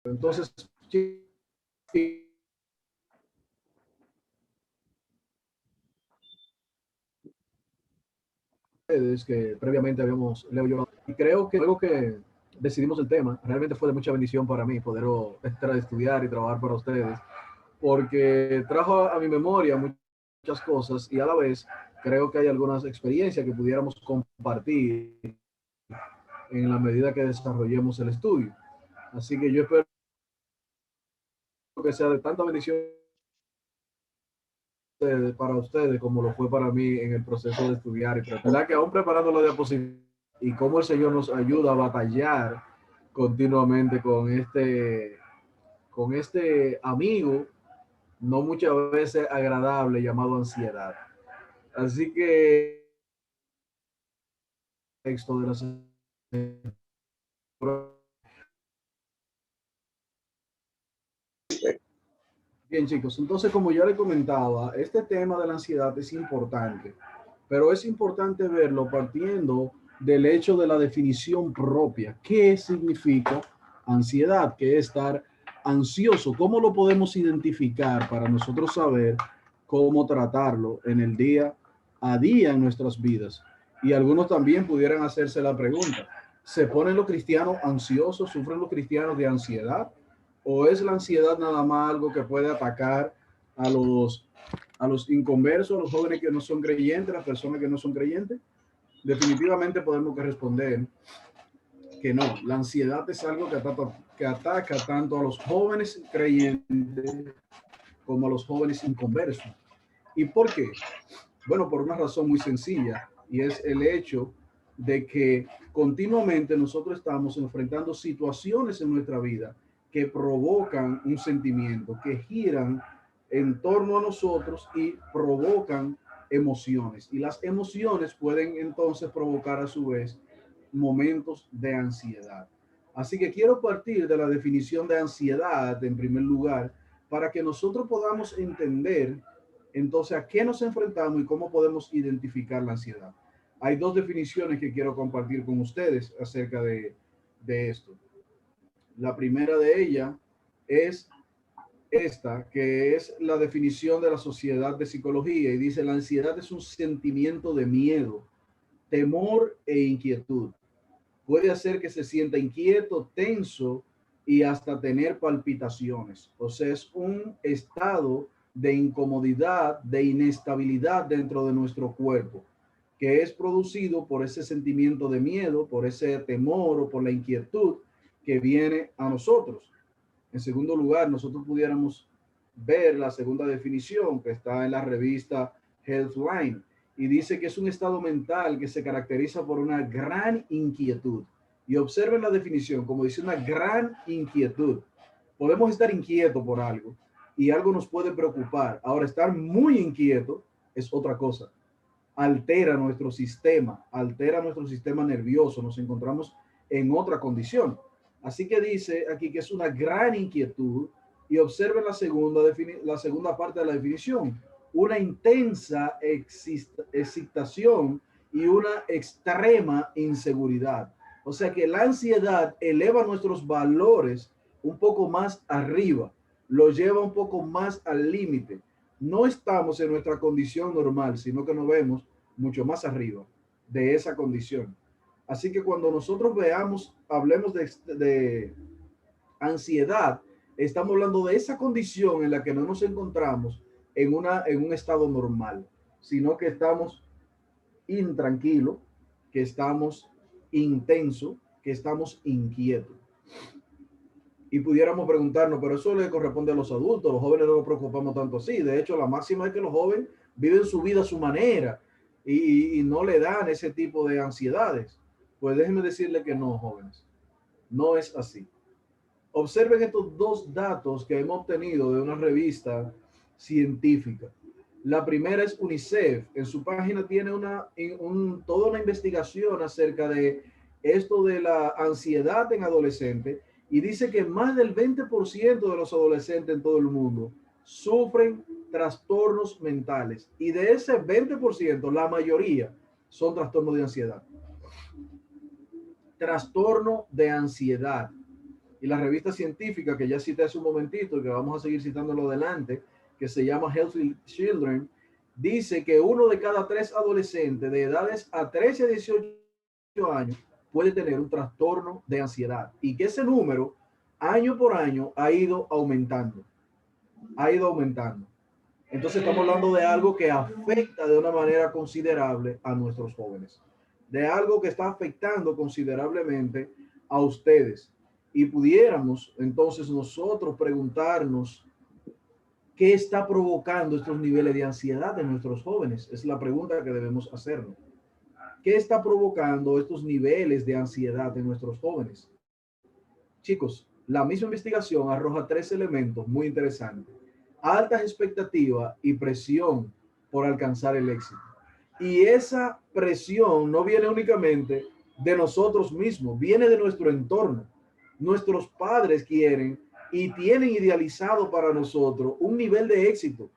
Entonces, que previamente habíamos Leo yo, y creo que luego que decidimos el tema, realmente fue de mucha bendición para mí poder estudiar y trabajar para ustedes, porque trajo a mi memoria muchas cosas y a la vez creo que hay algunas experiencias que pudiéramos compartir en la medida que desarrollemos el estudio. Así que yo espero que sea de tanta bendición para ustedes como lo fue para mí en el proceso de estudiar y preparar, que aún preparando la diapositiva y cómo el Señor nos ayuda a batallar continuamente con este amigo no muchas veces agradable llamado ansiedad. Así que texto de la bien, chicos, entonces como ya le comentaba, este tema de la ansiedad es importante, pero es importante verlo partiendo del hecho de la definición propia. ¿Qué significa ansiedad? ¿Qué es estar ansioso? ¿Cómo lo podemos identificar para nosotros saber cómo tratarlo en el día a día en nuestras vidas? Y algunos también pudieran hacerse la pregunta, ¿se ponen los cristianos ansiosos? ¿Sufren los cristianos de ansiedad? ¿O es la ansiedad nada más algo que puede atacar a los inconversos, a los jóvenes que no son creyentes, a las personas que no son creyentes? Definitivamente podemos responder que no. La ansiedad es algo que ataca tanto a los jóvenes creyentes como a los jóvenes inconversos. ¿Y por qué? Bueno, por una razón muy sencilla, y es el hecho de que continuamente nosotros estamos enfrentando situaciones en nuestra vida que provocan un sentimiento, que giran en torno a nosotros y provocan emociones. Y las emociones pueden entonces provocar a su vez momentos de ansiedad. Así que quiero partir de la definición de ansiedad en primer lugar para que nosotros podamos entender entonces a qué nos enfrentamos y cómo podemos identificar la ansiedad. Hay dos definiciones que quiero compartir con ustedes acerca de esto. La primera de ellas es esta, que es la definición de la Sociedad de Psicología y dice, la ansiedad es un sentimiento de miedo, temor e inquietud. Puede hacer que se sienta inquieto, tenso y hasta tener palpitaciones. O sea, es un estado de incomodidad, de inestabilidad dentro de nuestro cuerpo, que es producido por ese sentimiento de miedo, por ese temor o por la inquietud que viene a nosotros. En segundo lugar, nosotros pudiéramos ver la segunda definición que está en la revista Healthline y dice que es un estado mental que se caracteriza por una gran inquietud. Y observen la definición, como dice, una gran inquietud. Podemos estar inquietos por algo y algo nos puede preocupar. Ahora, estar muy inquieto es otra cosa. Altera nuestro sistema nervioso, nos encontramos en otra condición. Así que dice aquí que es una gran inquietud y observen la segunda parte de la definición, una intensa excitación y una extrema inseguridad. O sea que la ansiedad eleva nuestros valores un poco más arriba, lo lleva un poco más al límite. No estamos en nuestra condición normal, sino que nos vemos mucho más arriba de esa condición. Así que cuando nosotros hablemos de ansiedad, estamos hablando de esa condición en la que no nos encontramos en un estado normal, sino que estamos intranquilos, que estamos intensos, que estamos inquietos. Y pudiéramos preguntarnos, pero eso le corresponde a los adultos, los jóvenes no nos preocupamos tanto así. De hecho, la máxima es que los jóvenes viven su vida a su manera y no le dan ese tipo de ansiedades. Pues déjenme decirle que no, jóvenes, no es así. Observen estos dos datos que hemos obtenido de una revista científica. La primera es UNICEF. En su página tiene toda una investigación acerca de esto de la ansiedad en adolescentes y dice que más del 20% de los adolescentes en todo el mundo sufren trastornos mentales y de ese 20%, la mayoría son trastornos de ansiedad. Trastorno de ansiedad. Y la revista científica que ya cité hace un momentito y que vamos a seguir citándolo adelante, que se llama Healthy Children, dice que 1 de cada 3 adolescentes de edades a 13 a 18 años puede tener un trastorno de ansiedad y que ese número año por año ha ido aumentando, ha ido aumentando. Entonces estamos hablando de algo que afecta de una manera considerable a nuestros jóvenes, de algo que está afectando considerablemente a ustedes. Y pudiéramos entonces nosotros preguntarnos qué está provocando estos niveles de ansiedad de nuestros jóvenes. Es la pregunta que debemos hacernos. ¿Qué está provocando estos niveles de ansiedad de nuestros jóvenes? Chicos, la misma investigación arroja 3 elementos muy interesantes: altas expectativas y presión por alcanzar el éxito. Y esa presión no viene únicamente de nosotros mismos, viene de nuestro entorno. Nuestros padres quieren y tienen idealizado para nosotros un nivel de éxito.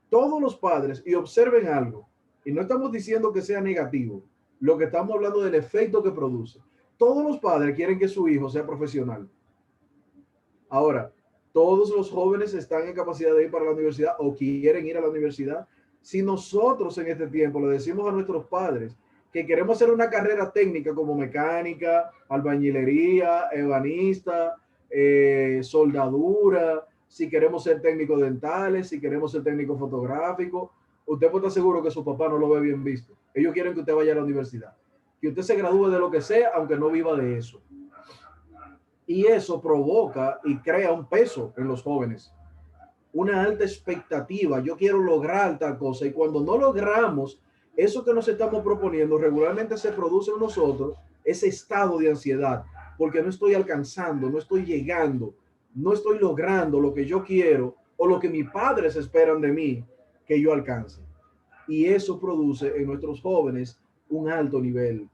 Todos los padres, y observen algo, y no estamos diciendo que sea negativo, lo que estamos hablando del efecto que produce. Todos los padres quieren que su hijo sea profesional. Ahora, todos los jóvenes están en capacidad de ir para la universidad o quieren ir a la universidad. Si nosotros en este tiempo le decimos a nuestros padres que queremos hacer una carrera técnica como mecánica, albañilería, ebanista, soldadura, si queremos ser técnicos dentales, si queremos ser técnicos fotográficos, usted puede estar seguro que su papá no lo ve bien visto. Ellos quieren que usted vaya a la universidad, que usted se gradúe de lo que sea, aunque no viva de eso. Y eso provoca y crea un peso en los jóvenes, una alta expectativa. Yo quiero lograr tal cosa, y cuando no logramos eso que nos estamos proponiendo, regularmente se produce en nosotros ese estado de ansiedad, porque no estoy alcanzando, no estoy llegando, no estoy logrando lo que yo quiero o lo que mis padres esperan de mí que yo alcance. Y eso produce en nuestros jóvenes un alto nivel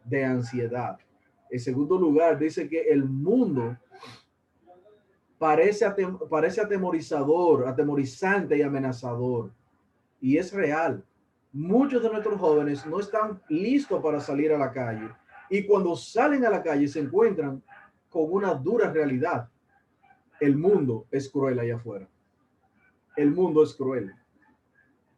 de ansiedad. En segundo lugar, dice que el mundo parece atemorizador, atemorizante y amenazador. Y es real. Muchos de nuestros jóvenes no están listos para salir a la calle. Y cuando salen a la calle se encuentran con una dura realidad. El mundo es cruel allá afuera. El mundo es cruel.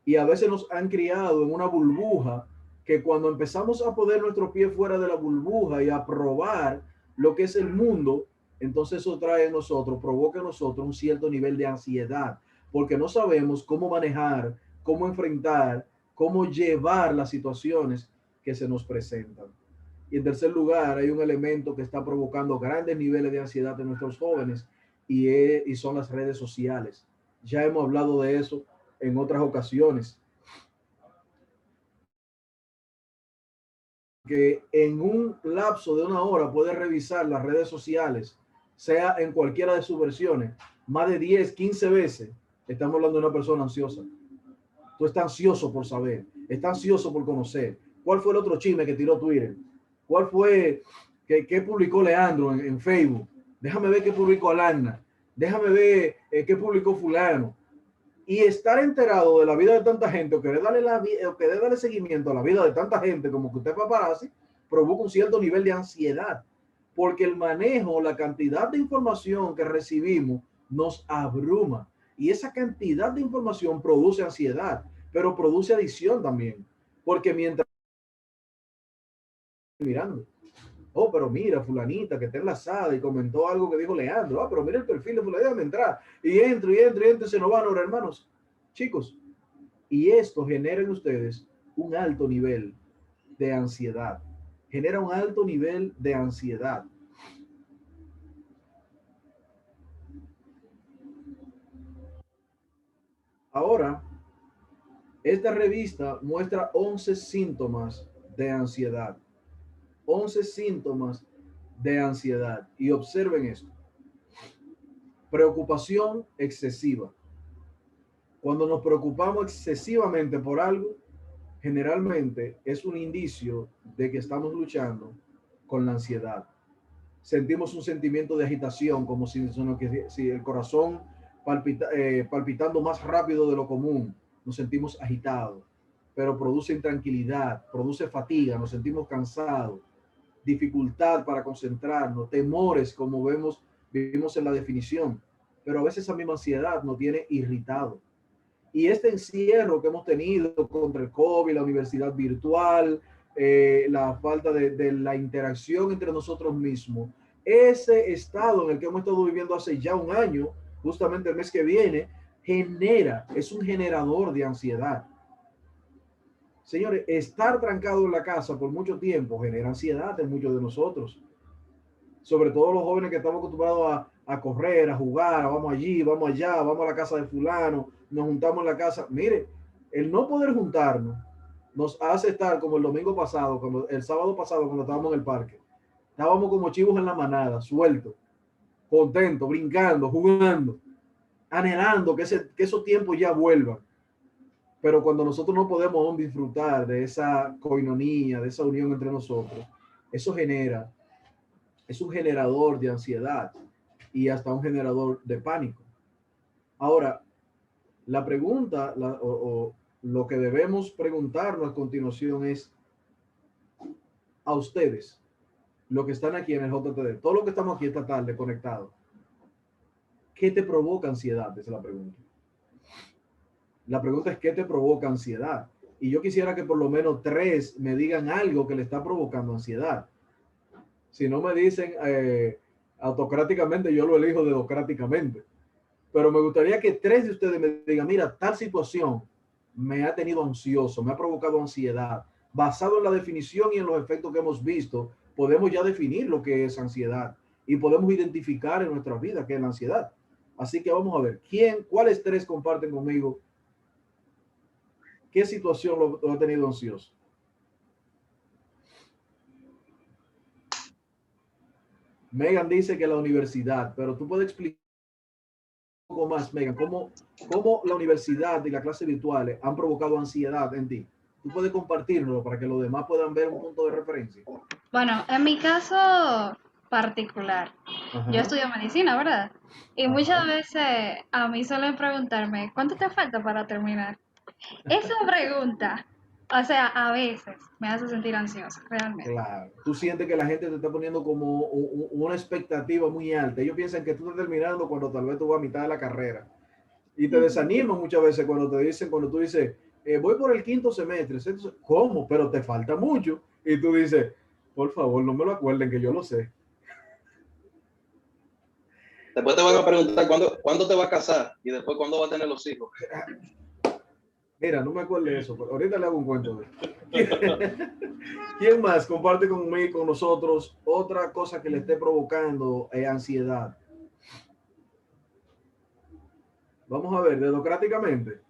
Y a veces nos han criado en una burbuja que cuando empezamos a poner nuestro pie fuera de la burbuja y a probar lo que es el mundo, entonces eso trae en nosotros, provoca en nosotros un cierto nivel de ansiedad, porque no sabemos cómo manejar, cómo enfrentar, cómo llevar las situaciones que se nos presentan. Y en tercer lugar, hay un elemento que está provocando grandes niveles de ansiedad en nuestros jóvenes y son las redes sociales. Ya hemos hablado de eso en otras ocasiones, que en un lapso de 1 hora puedes revisar las redes sociales, sea en cualquiera de sus versiones, más de 10, 15 veces. Estamos hablando de una persona ansiosa. Tú estás ansioso por saber, estás ansioso por conocer. ¿Cuál fue el otro chisme que tiró Twitter? ¿Cuál fue que publicó Leandro en Facebook? Déjame ver qué publicó Alana. Déjame ver qué publicó fulano. Y estar enterado de la vida de tanta gente, o querer darle seguimiento a la vida de tanta gente como que usted paparazzi, provoca un cierto nivel de ansiedad, porque el manejo, la cantidad de información que recibimos nos abruma, y esa cantidad de información produce ansiedad, pero produce adicción también, porque mientras mirando, oh, pero mira, fulanita que está enlazada y comentó algo que dijo Leandro, pero mira el perfil de fulanita, déjame entrar, y entro, se nos van ahora, hermanos, chicos. Y esto genera en ustedes un alto nivel de ansiedad. Genera un alto nivel de ansiedad. Ahora, esta revista muestra 11 síntomas de ansiedad. 11 síntomas de ansiedad. Y observen esto. Preocupación excesiva. Cuando nos preocupamos excesivamente por algo, generalmente es un indicio de que estamos luchando con la ansiedad. Sentimos un sentimiento de agitación, como si el corazón palpitando más rápido de lo común. Nos sentimos agitados, pero produce intranquilidad, produce fatiga, nos sentimos cansados, dificultad para concentrarnos, temores, como vemos vivimos en la definición, pero a veces esa misma ansiedad nos tiene irritado. Y este encierro que hemos tenido contra el COVID, la universidad virtual, la falta de la interacción entre nosotros mismos, ese estado en el que hemos estado viviendo hace ya un año, justamente el mes que viene, es un generador de ansiedad. Señores, estar trancado en la casa por mucho tiempo genera ansiedad en muchos de nosotros, sobre todo los jóvenes que estamos acostumbrados a correr, a jugar, a vamos allí, vamos allá, vamos a la casa de fulano, nos juntamos en la casa. Mire, el no poder juntarnos nos hace estar como el domingo pasado, como el sábado pasado cuando estábamos en el parque. Estábamos como chivos en la manada, sueltos, contentos, brincando, jugando, anhelando que esos tiempos ya vuelvan. Pero cuando nosotros no podemos disfrutar de esa coinonía, de esa unión entre nosotros, eso es un generador de ansiedad y hasta un generador de pánico. Ahora, la pregunta o lo que debemos preguntarnos a continuación es a ustedes, los que están aquí en el JTD, todos los que estamos aquí esta tarde conectados, ¿qué te provoca ansiedad? Esa es la pregunta. La pregunta es ¿qué te provoca ansiedad? Y yo quisiera que por lo menos 3 me digan algo que le está provocando ansiedad. Si no me dicen autocráticamente, yo lo elijo dedocráticamente. Pero me gustaría que 3 de ustedes me digan, mira, tal situación me ha tenido ansioso, me ha provocado ansiedad. Basado en la definición y en los efectos que hemos visto, podemos ya definir lo que es ansiedad y podemos identificar en nuestra vida qué es la ansiedad. Así que vamos a ver, ¿cuáles 3 comparten conmigo qué situación lo ha tenido ansioso? Megan dice que la universidad, pero tú puedes explicar un poco más, Megan, cómo la universidad y las clases virtuales han provocado ansiedad en ti. Tú puedes compartirlo para que los demás puedan ver un punto de referencia. Bueno, en mi caso particular, yo Ajá, estudio medicina, ¿verdad? Y muchas ajá. veces a mí suelen preguntarme, ¿cuánto te falta para terminar? Esa pregunta, o sea, a veces me hace sentir ansiosa, realmente. Claro. Tú sientes que la gente te está poniendo como una expectativa muy alta. Ellos piensan que tú estás terminando cuando tal vez tú vas a mitad de la carrera. Y te desaniman muchas veces cuando tú dices, voy por el 5.º semestre. Entonces, ¿cómo? Pero te falta mucho. Y tú dices, por favor, no me lo acuerden que yo lo sé. Después te van a preguntar cuándo te vas a casar y después cuándo vas a tener los hijos. Mira, no me acuerdo de eso, pero ahorita le hago un cuento de ¿Quién más comparte conmigo, con nosotros, otra cosa que le esté provocando ansiedad? Vamos a ver, democráticamente.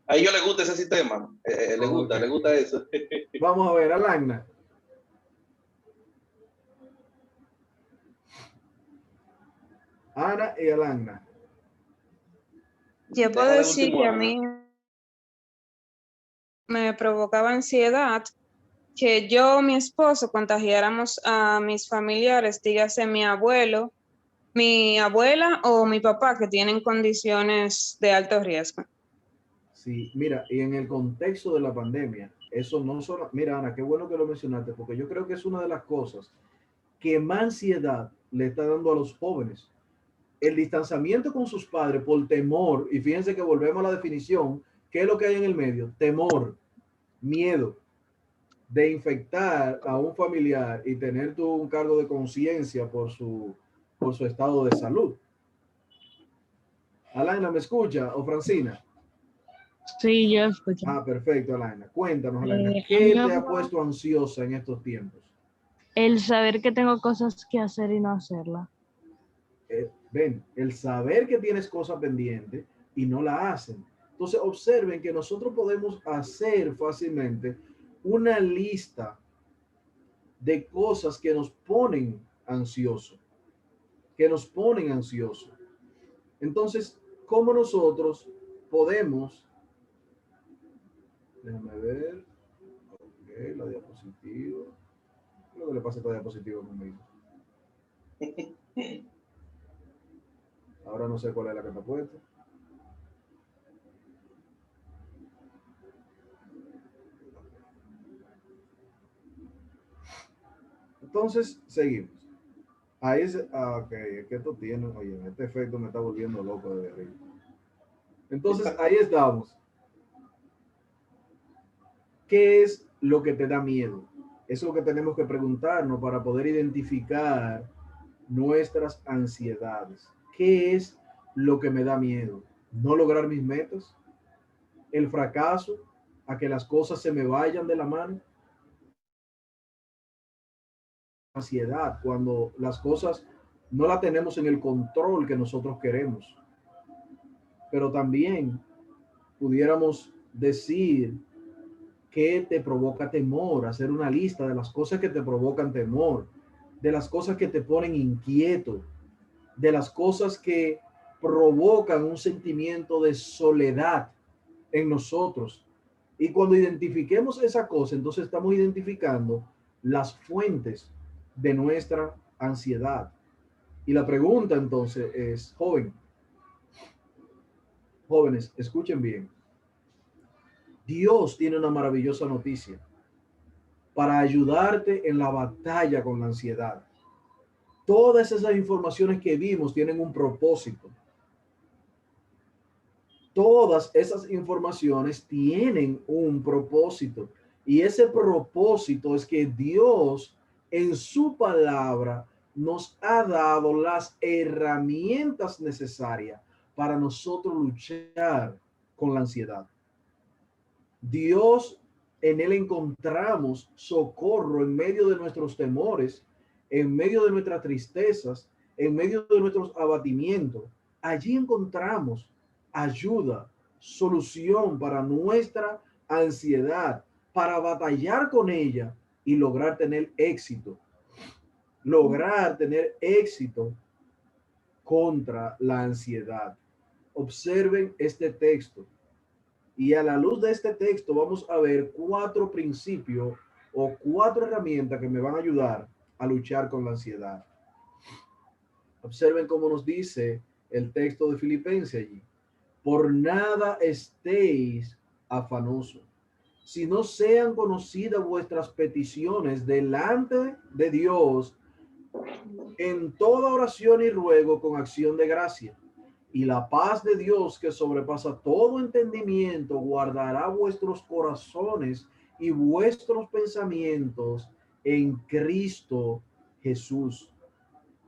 A ellos les gusta ese sistema, Okay. les gusta eso. Vamos a ver, Alagna. Ana y Alagna. Yo puedo Déjale el decir último que a Ana. mí me provocaba ansiedad que yo, mi esposo, contagiáramos a mis familiares, dígase mi abuelo, mi abuela o mi papá, que tienen condiciones de alto riesgo. Sí, mira, y en el contexto de la pandemia, eso no solo, mira, Ana, qué bueno que lo mencionaste, porque yo creo que es una de las cosas que más ansiedad le está dando a los jóvenes. El distanciamiento con sus padres por temor, y fíjense que volvemos a la definición, ¿qué es lo que hay en el medio? Temor, miedo de infectar a un familiar y tener tú un cargo de conciencia por su estado de salud. Alaina, ¿me escucha? ¿O Francina? Sí, yo escucho. Perfecto, Alaina. Cuéntanos, Alaina, A mí ¿qué me te ha provoca puesto ansiosa en estos tiempos? el saber que tengo cosas que hacer y no hacerlas. Ven, el saber que tienes cosas pendientes y no la hacen. Entonces, observen que nosotros podemos hacer fácilmente una lista de cosas que nos ponen ansiosos, que nos ponen ansiosos. Entonces, ¿cómo nosotros podemos, déjame ver, ok, la diapositiva, lo que le pasa a esta diapositiva conmigo. Ahora no sé cuál es la que está puesta. Entonces, seguimos. Ahí es, ok, es que esto tiene, oye, este efecto me está volviendo loco de arriba. Entonces, ahí estamos. ¿Qué es lo que te da miedo? Es lo que tenemos que preguntarnos para poder identificar nuestras ansiedades. ¿Qué es lo que me da miedo? ¿No lograr mis metas? ¿El fracaso? ¿A que las cosas se me vayan de la mano? Ansiedad, cuando las cosas no las tenemos en el control que nosotros queremos. Pero también pudiéramos decir que te provoca temor, hacer una lista de las cosas que te provocan temor, de las cosas que te ponen inquieto, de las cosas que provocan un sentimiento de soledad en nosotros. Y cuando identifiquemos esa cosa, entonces estamos identificando las fuentes de nuestra ansiedad. Y la pregunta entonces es, jóvenes, escuchen bien. Dios tiene una maravillosa noticia para ayudarte en la batalla con la ansiedad. Todas esas informaciones que vimos tienen un propósito. Todas esas informaciones tienen un propósito. Y ese propósito es que Dios en su palabra nos ha dado las herramientas necesarias para nosotros luchar con la ansiedad. Dios, en él encontramos socorro en medio de nuestros temores, en medio de nuestras tristezas, en medio de nuestros abatimientos. Allí encontramos ayuda, solución para nuestra ansiedad, para batallar con ella y lograr tener éxito. Lograr tener éxito contra la ansiedad. Observen este texto. Y a la luz de este texto vamos a ver 4 principios o 4 herramientas que me van a ayudar a luchar con la ansiedad. Observen cómo nos dice el texto de Filipenses allí. Por nada estéis afanosos, si no sean conocidas vuestras peticiones delante de Dios en toda oración y ruego con acción de gracia. Y la paz de Dios, que sobrepasa todo entendimiento, guardará vuestros corazones y vuestros pensamientos en Cristo Jesús.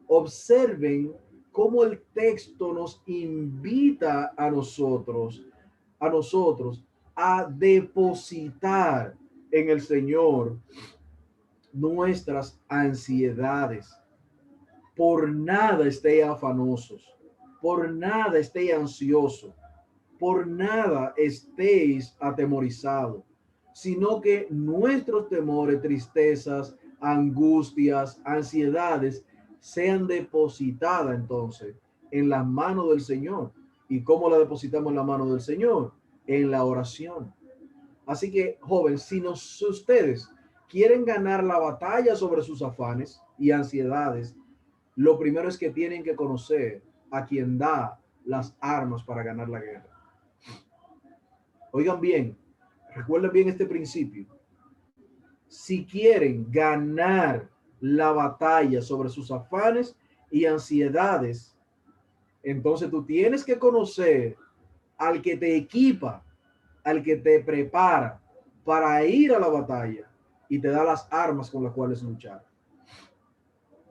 Observen cómo el texto nos invita a nosotros a depositar en el Señor nuestras ansiedades. Por nada estéis afanosos. Por nada estéis ansiosos, por nada estéis atemorizados, sino que nuestros temores, tristezas, angustias, ansiedades sean depositadas entonces en las manos del Señor. ¿Y cómo la depositamos en la mano del Señor? En la oración. Así que, joven, si ustedes quieren ganar la batalla sobre sus afanes y ansiedades, lo primero es que tienen que conocer a quien da las armas para ganar la guerra. Oigan bien, recuerden bien este principio. Si quieren ganar la batalla sobre sus afanes y ansiedades, entonces tú tienes que conocer al que te equipa, al que te prepara para ir a la batalla y te da las armas con las cuales luchar.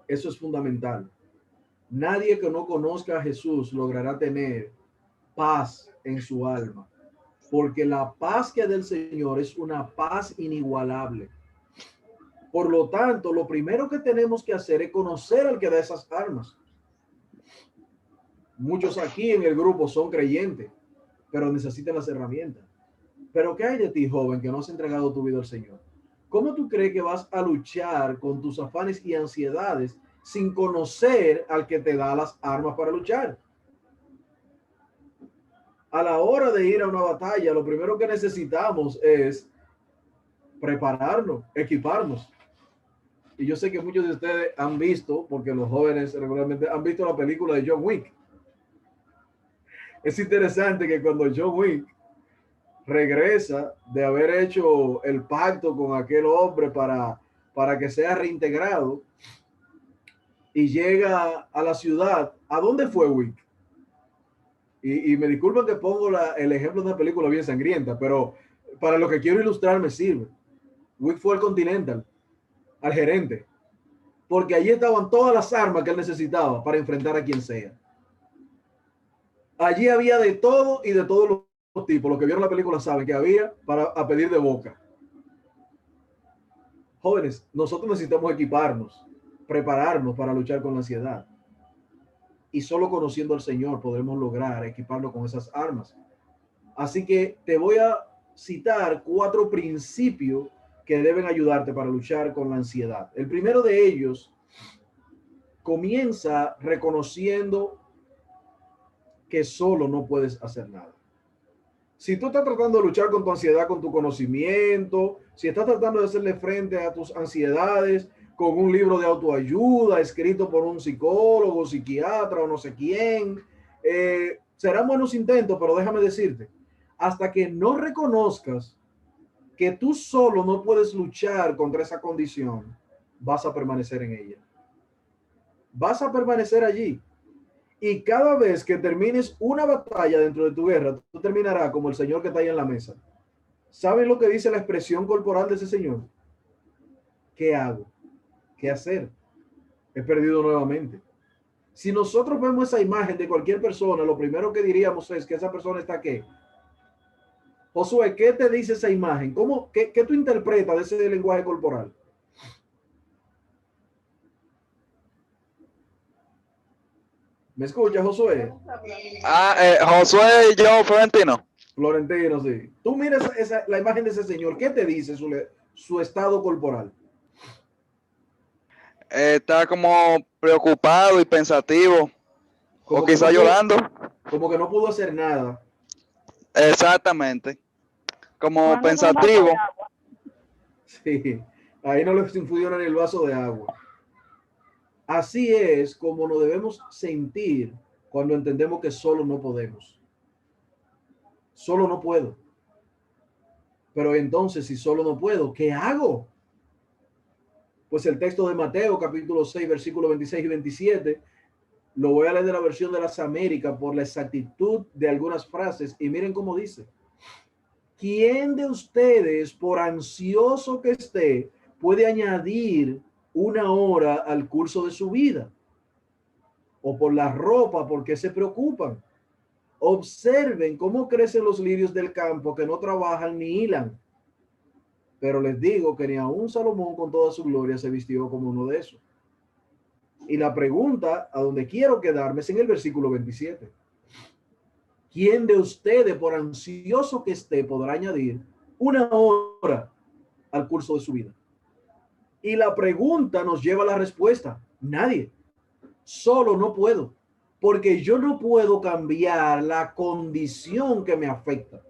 Eso es fundamental. Nadie que no conozca a Jesús logrará tener paz en su alma, porque la paz que del Señor es una paz inigualable. Por lo tanto, lo primero que tenemos que hacer es conocer al que da esas armas. Muchos aquí en el grupo son creyentes, pero necesitan las herramientas. Pero ¿qué hay de ti, joven, que no has entregado tu vida al Señor? ¿Cómo tú crees que vas a luchar con tus afanes y ansiedades sin conocer al que te da las armas para luchar? A la hora de ir a una batalla, lo primero que necesitamos es prepararnos, equiparnos. Y yo sé que muchos de ustedes han visto, porque los jóvenes regularmente han visto la película de John Wick. Es interesante que cuando John Wick regresa de haber hecho el pacto con aquel hombre para que sea reintegrado, y llega a la ciudad. ¿A dónde fue Wick? Y me disculpan que pongo el ejemplo de una película bien sangrienta, pero para lo que quiero ilustrar me sirve. Wick fue al Continental, al gerente, porque allí estaban todas las armas que él necesitaba para enfrentar a quien sea. Allí había de todo y de todos los tipos. Los que vieron la película saben que había a pedir de boca. Jóvenes, nosotros necesitamos equiparnos, prepararnos para luchar con la ansiedad. Y solo conociendo al Señor podremos lograr equiparnos con esas armas. Así que te voy a citar 4 principios que deben ayudarte para luchar con la ansiedad. El primero de ellos comienza reconociendo que solo no puedes hacer nada. Si tú estás tratando de luchar con tu ansiedad, con tu conocimiento, si estás tratando de hacerle frente a tus ansiedades con un libro de autoayuda escrito por un psicólogo, psiquiatra o no sé quién, serán buenos intentos, pero déjame decirte, hasta que no reconozcas que tú solo no puedes luchar contra esa condición, vas a permanecer en ella. Vas a permanecer allí. Y cada vez que termines una batalla dentro de tu guerra, tú terminarás como el señor que está ahí en la mesa. ¿Saben lo que dice la expresión corporal de ese señor? ¿Qué hago? ¿Qué hacer? He perdido nuevamente. Si nosotros vemos esa imagen de cualquier persona, lo primero que diríamos es que esa persona está ¿qué? Josué, ¿qué te dice esa imagen? ¿Qué tú interpretas de ese lenguaje corporal? ¿Me escuchas, Josué? Josué y yo, Florentino. Florentino, sí. Tú miras la imagen de ese señor, ¿qué te dice su estado corporal? Está como preocupado y pensativo. Como o quizá llorando. Como que no pudo hacer nada. Exactamente. Como pensativo. Sí, ahí no le infundieron en el vaso de agua. Así es como nos debemos sentir cuando entendemos que solo no podemos. Solo no puedo. Pero entonces, si solo no puedo, ¿qué hago? Pues el texto de Mateo, capítulo 6, versículos 26 y 27, lo voy a leer de la versión de las Américas por la exactitud de algunas frases. Y miren cómo dice. ¿Quién de ustedes, por ansioso que esté, puede añadir una hora al curso de su vida? O por la ropa, ¿por qué se preocupan? Observen cómo crecen los lirios del campo, que no trabajan ni hilan. Pero les digo que ni aun Salomón con toda su gloria se vistió como uno de esos. Y la pregunta a donde quiero quedarme es en el versículo 27. ¿Quién de ustedes, por ansioso que esté, podrá añadir una hora al curso de su vida? Y la pregunta nos lleva a la respuesta. Nadie. Solo no puedo. Porque yo no puedo cambiar la condición que me afecta.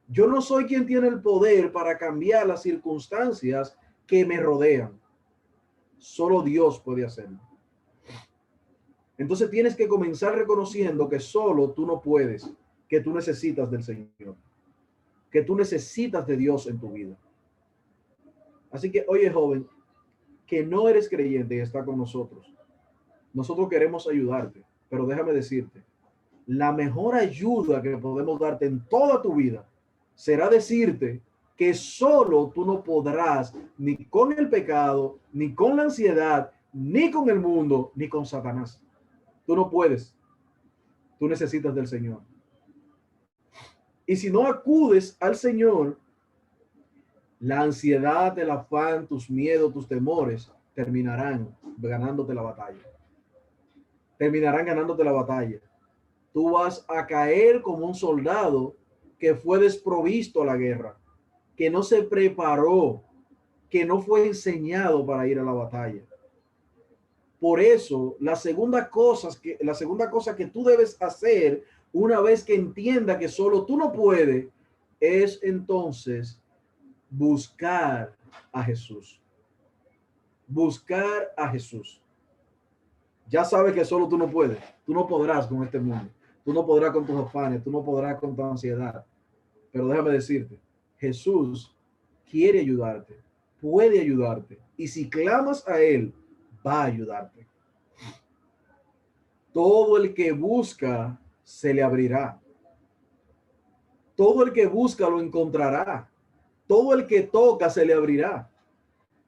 Yo no soy quien tiene el poder para cambiar las circunstancias que me rodean. Solo Dios puede hacerlo. Entonces tienes que comenzar reconociendo que solo tú no puedes, que tú necesitas del Señor, que tú necesitas de Dios en tu vida. Así que, oye, joven, que no eres creyente y está con nosotros. Nosotros queremos ayudarte, pero déjame decirte, la mejor ayuda que podemos darte en toda tu vida será decirte que solo tú no podrás ni con el pecado, ni con la ansiedad, ni con el mundo, ni con Satanás. Tú no puedes. Tú necesitas del Señor. Y si no acudes al Señor, la ansiedad, el afán, tus miedos, tus temores terminarán ganándote la batalla. Terminarán ganándote la batalla. Tú vas a caer como un soldado que fue desprovisto a la guerra, que no se preparó, que no fue enseñado para ir a la batalla. Por eso, la segunda cosa que tú debes hacer una vez que entienda que solo tú no puedes, es entonces buscar a Jesús. Buscar a Jesús. Ya sabes que solo tú no puedes. Tú no podrás con este mundo. Tú no podrás con tus afanes. Tú no podrás con tu ansiedad. Pero déjame decirte, Jesús quiere ayudarte. Puede ayudarte. Y si clamas a Él, va a ayudarte. Todo el que busca se le abrirá. Todo el que busca lo encontrará. Todo el que toca se le abrirá.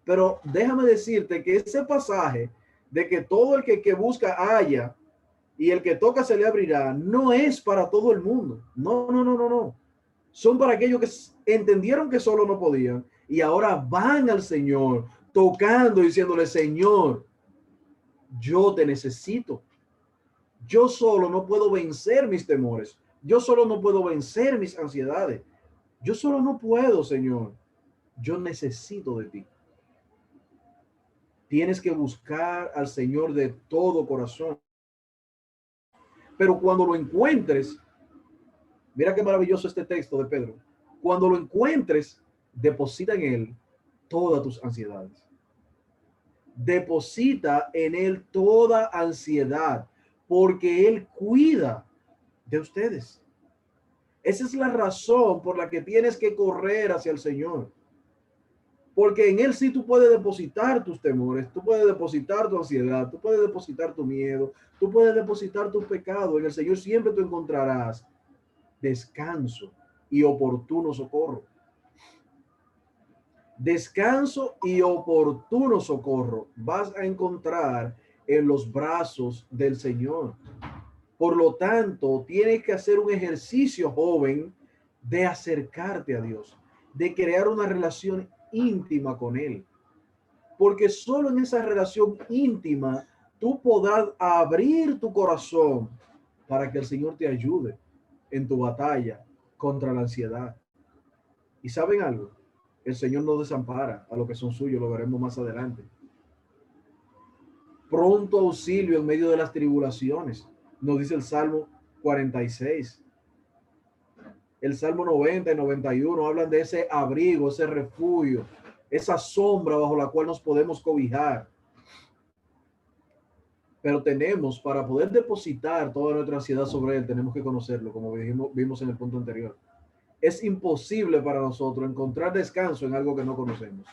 Pero déjame decirte que ese pasaje de que todo el que busca haya y el que toca se le abrirá, no es para todo el mundo. No, no, no, no, no. Son para aquellos que entendieron que solo no podían y ahora van al Señor tocando, diciéndole, Señor, yo te necesito. Yo solo no puedo vencer mis temores. Yo solo no puedo vencer mis ansiedades. Yo solo no puedo, Señor. Yo necesito de ti. Tienes que buscar al Señor de todo corazón. Pero cuando lo encuentres, mira qué maravilloso este texto de Pedro. Cuando lo encuentres, deposita en él todas tus ansiedades. Deposita en él toda ansiedad, porque él cuida de ustedes. Esa es la razón por la que tienes que correr hacia el Señor. Porque en él sí tú puedes depositar tus temores, tú puedes depositar tu ansiedad, tú puedes depositar tu miedo, tú puedes depositar tus pecados. En el Señor siempre tú encontrarás descanso y oportuno socorro. Descanso y oportuno socorro vas a encontrar en los brazos del Señor. Por lo tanto, tienes que hacer un ejercicio, joven, de acercarte a Dios, de crear una relación íntima con Él. Porque solo en esa relación íntima tú podrás abrir tu corazón para que el Señor te ayude en tu batalla contra la ansiedad. ¿Y saben algo? El Señor no desampara a los que son suyos, lo veremos más adelante. Pronto auxilio en medio de las tribulaciones, nos dice el Salmo 46. El Salmo 90 y 91 hablan de ese abrigo, ese refugio, esa sombra bajo la cual nos podemos cobijar. Pero tenemos, para poder depositar toda nuestra ansiedad sobre él, tenemos que conocerlo, como vimos en el punto anterior. Es imposible para nosotros encontrar descanso en algo que no conocemos.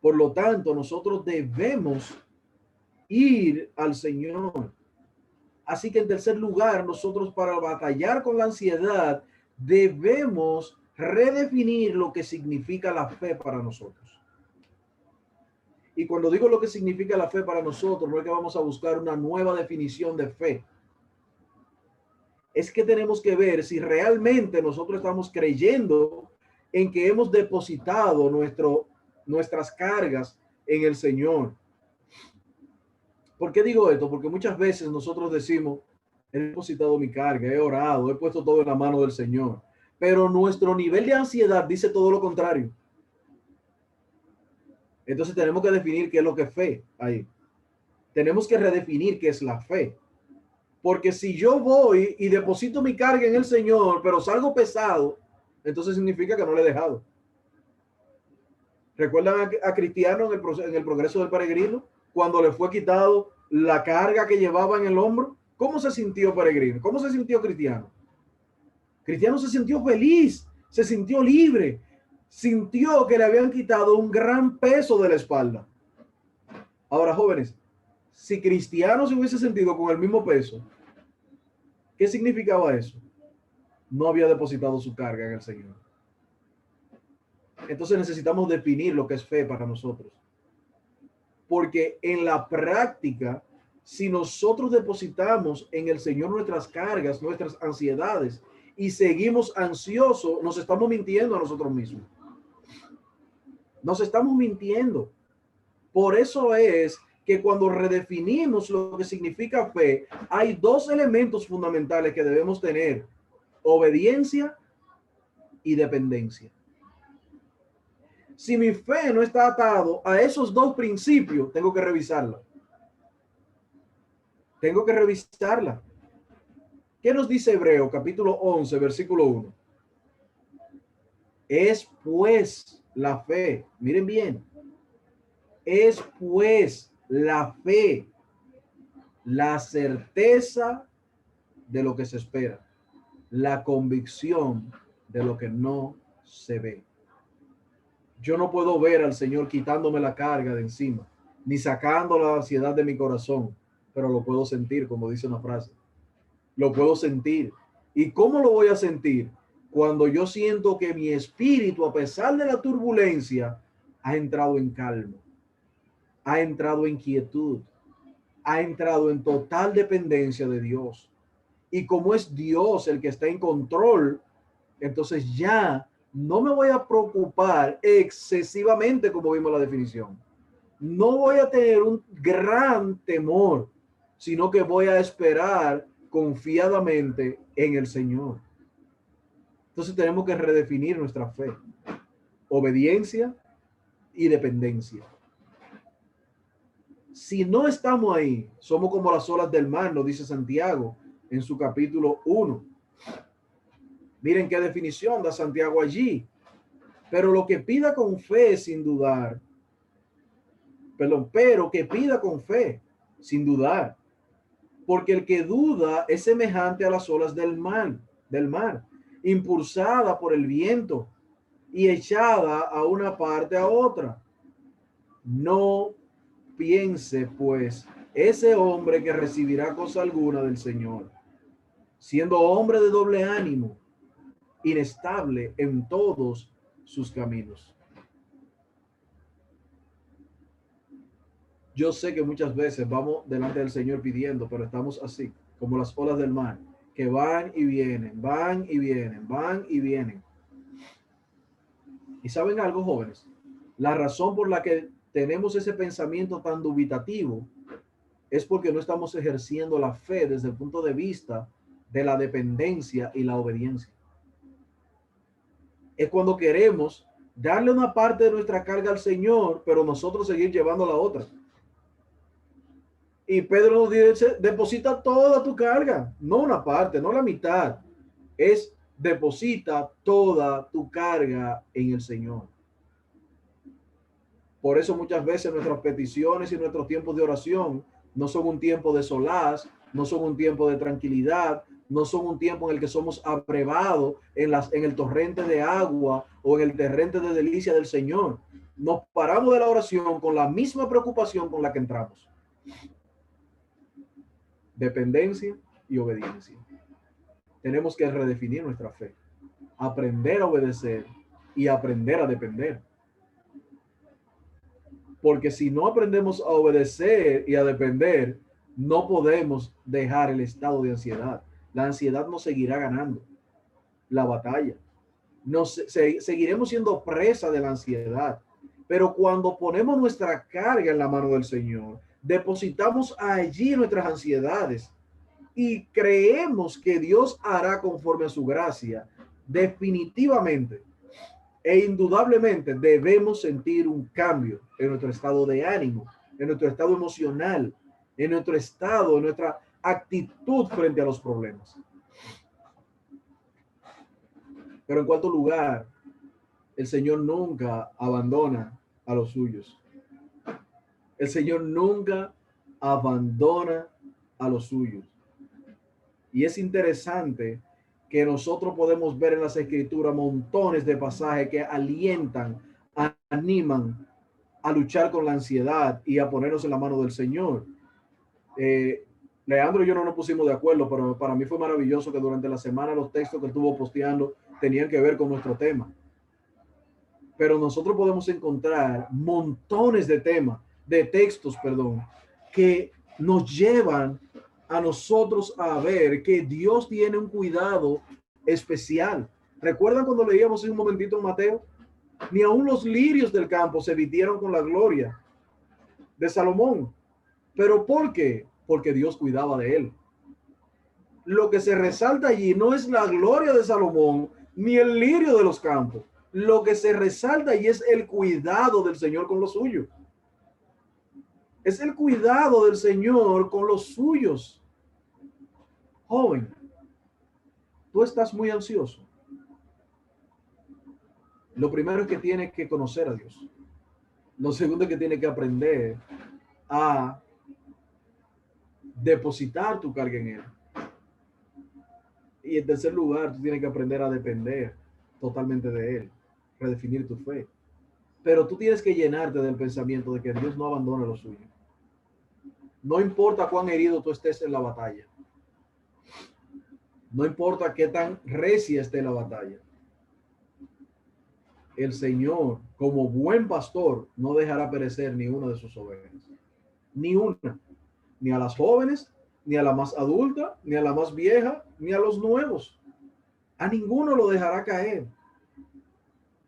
Por lo tanto, nosotros debemos ir al Señor. Así que en tercer lugar, nosotros para batallar con la ansiedad debemos redefinir lo que significa la fe para nosotros. Y cuando digo lo que significa la fe para nosotros, no es que vamos a buscar una nueva definición de fe. Es que tenemos que ver si realmente nosotros estamos creyendo en que hemos depositado nuestras cargas en el Señor. ¿Por qué digo esto? Porque muchas veces nosotros decimos, he depositado mi carga, he orado, he puesto todo en la mano del Señor. Pero nuestro nivel de ansiedad dice todo lo contrario. Entonces tenemos que definir qué es lo que es fe ahí. Tenemos que redefinir qué es la fe. Porque si yo voy y deposito mi carga en el Señor, pero salgo pesado, entonces significa que no le he dejado. ¿Recuerdan a Cristiano en el progreso del peregrino? Cuando le fue quitado la carga que llevaba en el hombro. ¿Cómo se sintió Peregrino? ¿Cómo se sintió Cristiano? Cristiano se sintió feliz, se sintió libre, sintió que le habían quitado un gran peso de la espalda. Ahora, jóvenes, si Cristiano se hubiese sentido con el mismo peso, ¿qué significaba eso? No había depositado su carga en el Señor. Entonces necesitamos definir lo que es fe para nosotros. Porque en la práctica, si nosotros depositamos en el Señor nuestras cargas, nuestras ansiedades, y seguimos ansiosos, nos estamos mintiendo a nosotros mismos. Nos estamos mintiendo. Por eso es que cuando redefinimos lo que significa fe, hay dos elementos fundamentales que debemos tener: obediencia y dependencia. Si mi fe no está atado a esos dos principios, tengo que revisarla. Tengo que revisarla. ¿Qué nos dice Hebreo, capítulo 11, versículo 1? Es pues la fe, miren bien, es pues la fe, la certeza de lo que se espera, la convicción de lo que no se ve. Yo no puedo ver al Señor quitándome la carga de encima, ni sacando la ansiedad de mi corazón, pero lo puedo sentir, como dice una frase. Lo puedo sentir. ¿Y cómo lo voy a sentir? Cuando yo siento que mi espíritu, a pesar de la turbulencia, ha entrado en calma, ha entrado en quietud, ha entrado en total dependencia de Dios. Y como es Dios el que está en control, entonces ya no me voy a preocupar excesivamente, como vimos la definición. No voy a tener un gran temor, sino que voy a esperar confiadamente en el Señor. Entonces tenemos que redefinir nuestra fe, obediencia y dependencia. Si no estamos ahí, somos como las olas del mar, lo dice Santiago en su capítulo 1. Miren qué definición da Santiago allí. Pero lo que pida con fe sin dudar, pero que pida con fe sin dudar, porque el que duda es semejante a las olas del mar, impulsada por el viento y echada a una parte a otra. No piense, pues, ese hombre que recibirá cosa alguna del Señor, siendo hombre de doble ánimo, inestable en todos sus caminos. Yo sé que muchas veces vamos delante del Señor pidiendo, pero estamos así, como las olas del mar, que van y vienen, van y vienen, van y vienen. ¿Y saben algo, jóvenes? La razón por la que tenemos ese pensamiento tan dubitativo es porque no estamos ejerciendo la fe desde el punto de vista de la dependencia y la obediencia. Es cuando queremos darle una parte de nuestra carga al Señor, pero nosotros seguir llevando la otra. Y Pedro nos dice, deposita toda tu carga, no una parte, no la mitad. Es deposita toda tu carga en el Señor. Por eso muchas veces nuestras peticiones y nuestros tiempos de oración no son un tiempo de solaz, no son un tiempo de tranquilidad, no son un tiempo en el que somos abrevados en el torrente de agua o en el torrente de delicia del Señor. Nos paramos de la oración con la misma preocupación con la que entramos. Dependencia y obediencia. Tenemos que redefinir nuestra fe, aprender a obedecer y aprender a depender. Porque si no aprendemos a obedecer y a depender, no podemos dejar el estado de ansiedad. La ansiedad nos seguirá ganando la batalla. Seguiremos siendo presa de la ansiedad. Pero cuando ponemos nuestra carga en la mano del Señor, depositamos allí nuestras ansiedades y creemos que Dios hará conforme a su gracia, definitivamente e indudablemente debemos sentir un cambio en nuestro estado de ánimo, en nuestro estado emocional, en nuestro estado, en nuestra actitud frente a los problemas. Pero en cuarto lugar, el Señor nunca abandona a los suyos. El Señor nunca abandona a los suyos. Y es interesante que nosotros podemos ver en las Escrituras montones de pasajes que alientan, animan a luchar con la ansiedad y a ponernos en la mano del Señor. Leandro y yo no nos pusimos de acuerdo, pero para mí fue maravilloso que durante la semana los textos que estuvo posteando tenían que ver con nuestro tema. Pero nosotros podemos encontrar montones de temas, de textos, que nos llevan a nosotros a ver que Dios tiene un cuidado especial. ¿Recuerdan cuando leíamos en un momentito en Mateo? Ni aun los lirios del campo se vistieron con la gloria de Salomón. ¿Pero por qué? Porque Dios cuidaba de él. Lo que se resalta allí no es la gloria de Salomón ni el lirio de los campos. Lo que se resalta allí es el cuidado del Señor con los suyos. Es el cuidado del Señor con los suyos. Joven, tú estás muy ansioso. Lo primero es que tienes que conocer a Dios. Lo segundo es que tienes que aprender a depositar tu carga en Él. Y en tercer lugar, tú tienes que aprender a depender totalmente de Él, redefinir tu fe. Pero tú tienes que llenarte del pensamiento de que Dios no abandona lo suyo. No importa cuán herido tú estés en la batalla. No importa qué tan recia esté la batalla. El Señor, como buen pastor, no dejará perecer ni una de sus ovejas. Ni una. Ni a las jóvenes, ni a la más adulta, ni a la más vieja, ni a los nuevos. A ninguno lo dejará caer.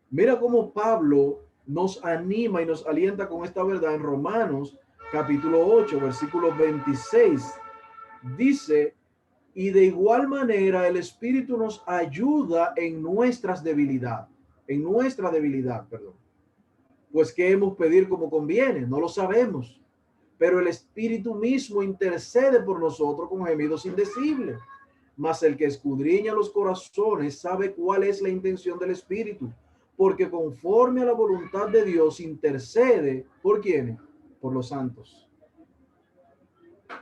Mira cómo Pablo nos anima y nos alienta con esta verdad en Romanos capítulo 8, versículo 26. Dice, y de igual manera el Espíritu nos ayuda en nuestra debilidad, perdón. Pues qué hemos pedir como conviene, no lo sabemos, pero el Espíritu mismo intercede por nosotros con gemidos indecibles. Mas el que escudriña los corazones sabe cuál es la intención del Espíritu, porque conforme a la voluntad de Dios intercede, ¿por quiénes? Por los santos.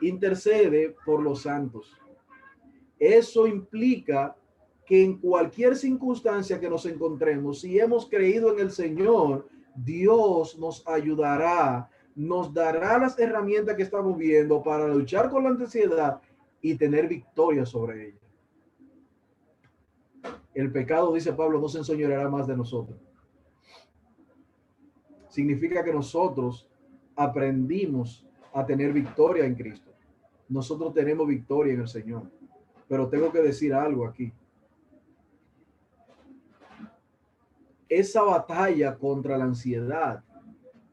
Intercede por los santos. Eso implica que en cualquier circunstancia que nos encontremos, si hemos creído en el Señor, Dios nos ayudará, nos dará las herramientas que estamos viendo para luchar con la ansiedad y tener victoria sobre ella. El pecado, dice Pablo, no se enseñoreará más de nosotros. Significa que nosotros aprendimos a tener victoria en Cristo. Nosotros tenemos victoria en el Señor. Pero tengo que decir algo aquí. Esa batalla contra la ansiedad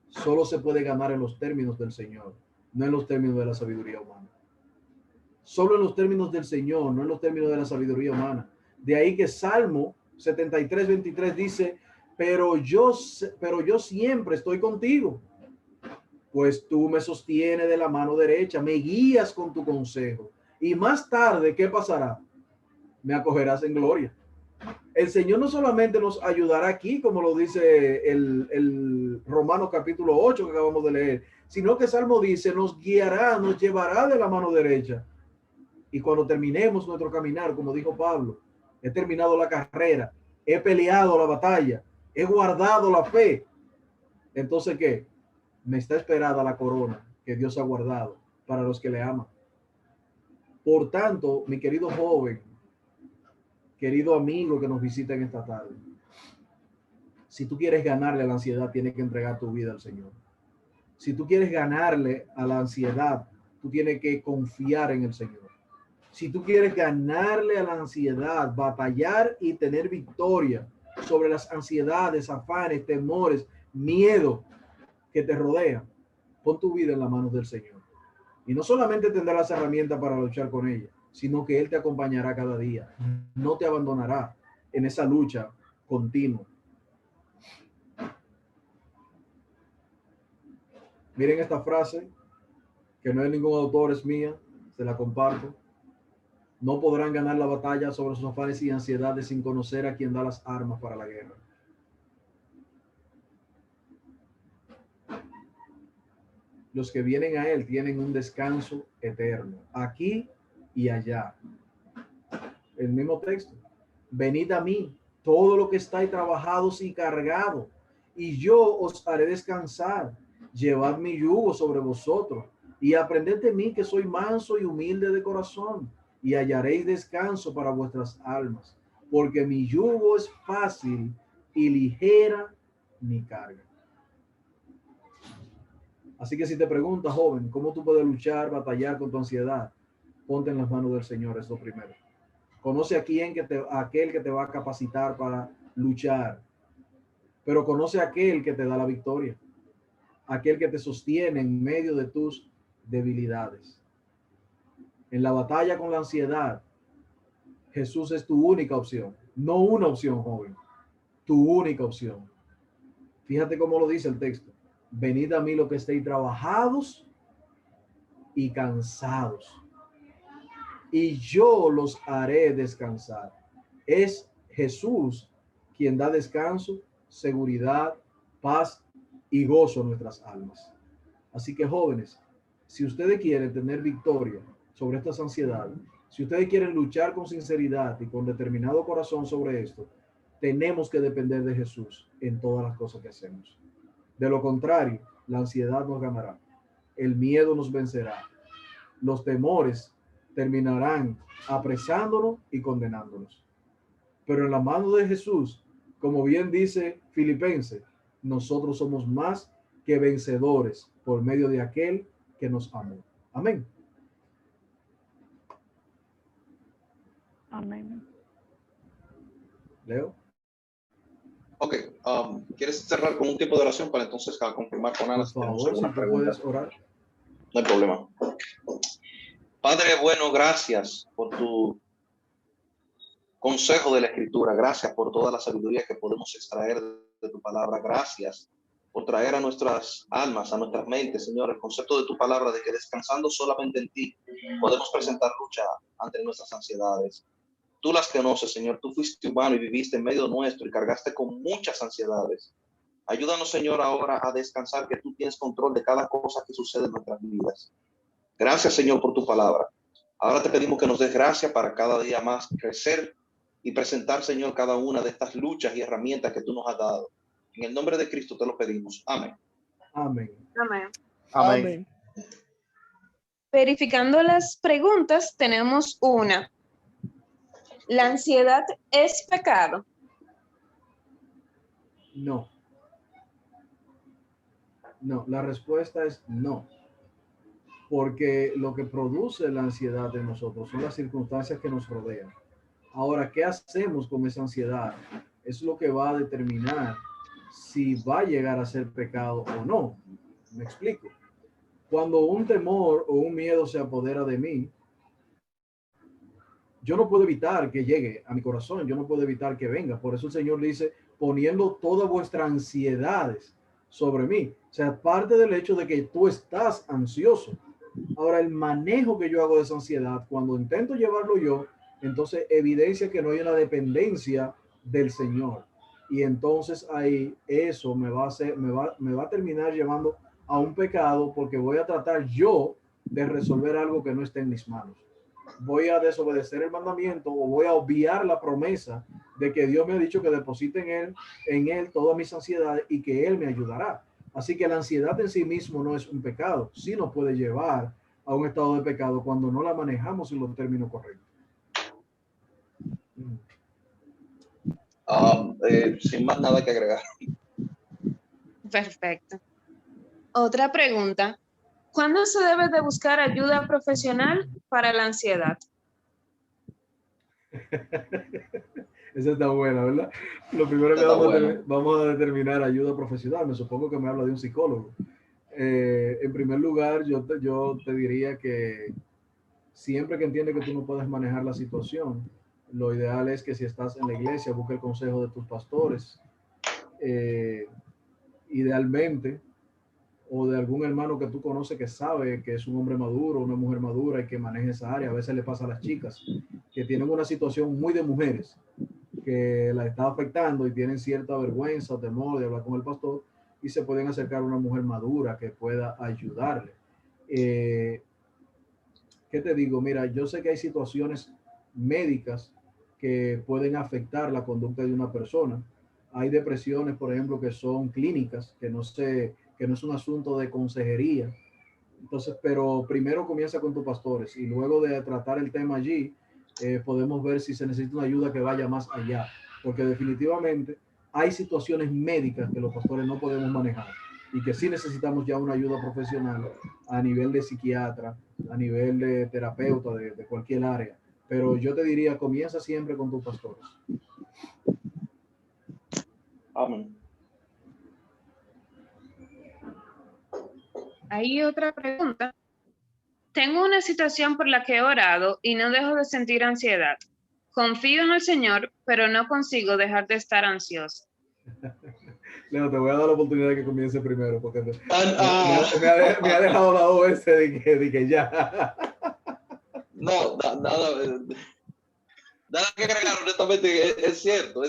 solo se puede ganar en los términos del Señor, no en los términos de la sabiduría humana. Solo en los términos del Señor, no en los términos de la sabiduría humana. De ahí que Salmo 73:23 dice, pero yo siempre estoy contigo, pues tú me sostienes de la mano derecha, me guías con tu consejo. Y más tarde, ¿qué pasará? Me acogerás en gloria. El Señor no solamente nos ayudará aquí, como lo dice el Romanos capítulo 8 que acabamos de leer, sino que Salmo dice, nos guiará, nos llevará de la mano derecha. Y cuando terminemos nuestro caminar, como dijo Pablo, he terminado la carrera, he peleado la batalla, he guardado la fe. Entonces, ¿qué? Me está esperada la corona que Dios ha guardado para los que le aman. Por tanto, mi querido joven, querido amigo que nos visita en esta tarde, si tú quieres ganarle a la ansiedad, tienes que entregar tu vida al Señor. Si tú quieres ganarle a la ansiedad, tú tienes que confiar en el Señor. Si tú quieres ganarle a la ansiedad, batallar y tener victoria sobre las ansiedades, afanes, temores, miedo que te rodean, pon tu vida en las manos del Señor. Y no solamente tendrá las herramientas para luchar con ella, sino que Él te acompañará cada día. No te abandonará en esa lucha continua. Miren esta frase, que no es ningún autor, es mía, se la comparto. No podrán ganar la batalla sobre sus afanes y ansiedades sin conocer a quien da las armas para la guerra. Los que vienen a Él tienen un descanso eterno, aquí y allá. El mismo texto. Venid a mí, todo lo que estáis trabajados y cargados, y yo os haré descansar. Llevad mi yugo sobre vosotros, y aprended de mí que soy manso y humilde de corazón, y hallaréis descanso para vuestras almas, porque mi yugo es fácil y ligera mi carga. Así que si te preguntas, joven, ¿cómo tú puedes luchar, batallar con tu ansiedad? Ponte en las manos del Señor, es lo primero. Conoce a aquel que te va a capacitar para luchar, pero conoce a aquel que te da la victoria, aquel que te sostiene en medio de tus debilidades. En la batalla con la ansiedad, Jesús es tu única opción, no una opción, joven, tu única opción. Fíjate cómo lo dice el texto. Venid a mí los que estéis trabajados y cansados, y yo los haré descansar. Es Jesús quien da descanso, seguridad, paz y gozo a nuestras almas. Así que, jóvenes, si ustedes quieren tener victoria sobre estas ansiedades, si ustedes quieren luchar con sinceridad y con determinado corazón sobre esto, tenemos que depender de Jesús en todas las cosas que hacemos. De lo contrario, la ansiedad nos ganará. el miedo nos vencerá. Los temores terminarán apresándonos y condenándonos. Pero en la mano de Jesús, como bien dice Filipenses, nosotros somos más que vencedores por medio de aquel que nos amó. Amén. Amén. Leo. Ok, ¿quieres cerrar con un tipo de oración para entonces confirmar con Ana Por si tenemos favor, si alguna tú pregunta? puedes orar. No hay problema. Padre bueno, gracias por tu consejo de la Escritura. Gracias por toda la sabiduría que podemos extraer de tu palabra. Gracias por traer a nuestras almas, a nuestras mentes, Señor, el concepto de tu palabra de que descansando solamente en ti podemos presentar lucha ante nuestras ansiedades. Tú las conoces, Señor. Tú fuiste humano y viviste en medio nuestro y cargaste con muchas ansiedades. Ayúdanos, Señor, ahora a descansar, que tú tienes control de cada cosa que sucede en nuestras vidas. Gracias, Señor, por tu palabra. Ahora te pedimos que nos des gracia para cada día más crecer y presentar, Señor, cada una de estas luchas y herramientas que tú nos has dado. En el nombre de Cristo te lo pedimos. Amén. Amén. Amén. Amén. Verificando las preguntas, tenemos una. ¿La ansiedad es pecado? No. No, la respuesta es no. Porque lo que produce la ansiedad en nosotros son las circunstancias que nos rodean. Ahora, ¿qué hacemos con esa ansiedad? Es lo que va a determinar si va a llegar a ser pecado o no. Me explico. Cuando un temor o un miedo se apodera de mí, yo no puedo evitar que llegue a mi corazón, yo no puedo evitar que venga. Por eso el Señor dice, poniendo todas vuestras ansiedades sobre mí. O sea, parte del hecho de que tú estás ansioso. Ahora, el manejo que yo hago de esa ansiedad, cuando intento llevarlo yo, entonces evidencia que no hay una dependencia del Señor. Y entonces ahí eso me va a terminar llevando a un pecado, porque voy a tratar yo de resolver algo que no está en mis manos. Voy a desobedecer el mandamiento o voy a obviar la promesa de que Dios me ha dicho que deposite en él todas mis ansiedades y que Él me ayudará. Así que la ansiedad en sí mismo no es un pecado, sí nos puede llevar a un estado de pecado cuando no la manejamos en los términos correctos. Sin más nada que agregar. Perfecto. Otra pregunta. ¿Cuándo se debe de buscar ayuda profesional para la ansiedad? Esa está buena, ¿verdad? Lo primero que vamos a determinar ayuda profesional. Me supongo que me habla de un psicólogo. En primer lugar, yo te diría que siempre que entiendes que tú no puedes manejar la situación, lo ideal es que si estás en la iglesia, busque el consejo de tus pastores, idealmente, o de algún hermano que tú conoces que sabe que es un hombre maduro, una mujer madura y que maneja esa área. A veces le pasa a las chicas que tienen una situación muy de mujeres que la está afectando y tienen cierta vergüenza o temor de hablar con el pastor y se pueden acercar a una mujer madura que pueda ayudarle. ¿Qué te digo? Mira, yo sé que hay situaciones médicas que pueden afectar la conducta de una persona. Hay depresiones, por ejemplo, que son clínicas, que no es un asunto de consejería. Entonces, pero primero comienza con tus pastores y luego de tratar el tema allí, podemos ver si se necesita una ayuda que vaya más allá, porque definitivamente hay situaciones médicas que los pastores no podemos manejar y que sí necesitamos ya una ayuda profesional a nivel de psiquiatra, a nivel de terapeuta, de cualquier área. Pero yo te diría, comienza siempre con tus pastores. Amén. Hay otra pregunta. Tengo una situación por la que he orado y no dejo de sentir ansiedad. Confío en el Señor, pero no consigo dejar de estar ansioso. Leo, te voy a dar la oportunidad de que comience primero, porque me ha dejado la OS de que ya. No, nada que agregar, honestamente, es cierto.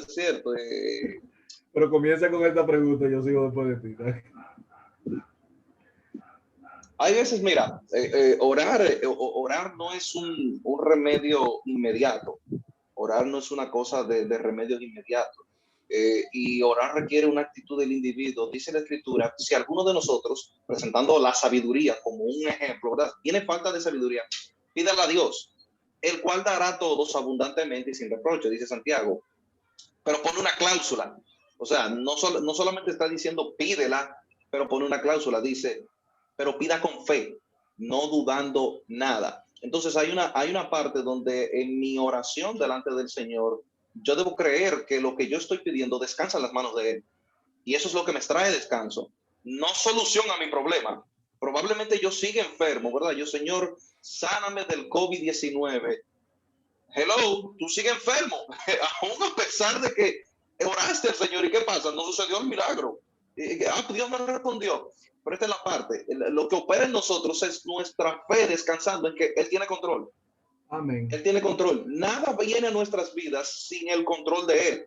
Pero comienza con esta pregunta, yo sigo después de ti, ¿no? Hay veces, mira, orar no es un remedio inmediato. Orar no es una cosa de remedios inmediatos. y orar requiere una actitud del individuo. Dice la Escritura, si alguno de nosotros, presentando la sabiduría como un ejemplo, ¿verdad?, tiene falta de sabiduría, pídala a Dios, el cual dará a todos abundantemente y sin reproche, dice Santiago. Pero pone una cláusula. O sea, no solamente está diciendo pídela, pero pone una cláusula, dice, pero pida con fe, no dudando nada. Entonces hay una parte donde en mi oración delante del Señor, yo debo creer que lo que yo estoy pidiendo descansa en las manos de Él. Y eso es lo que me trae descanso. No solución a mi problema. Probablemente yo siga enfermo, ¿verdad? Yo, Señor, sáname del COVID-19. Hello, tú sigues enfermo, aún a pesar de que oraste al Señor. ¿Y qué pasa? No sucedió el milagro. Dios me respondió. Pero esta es la parte. Lo que opera en nosotros es nuestra fe descansando en que Él tiene control. Amén. Él tiene control. Nada viene a nuestras vidas sin el control de Él.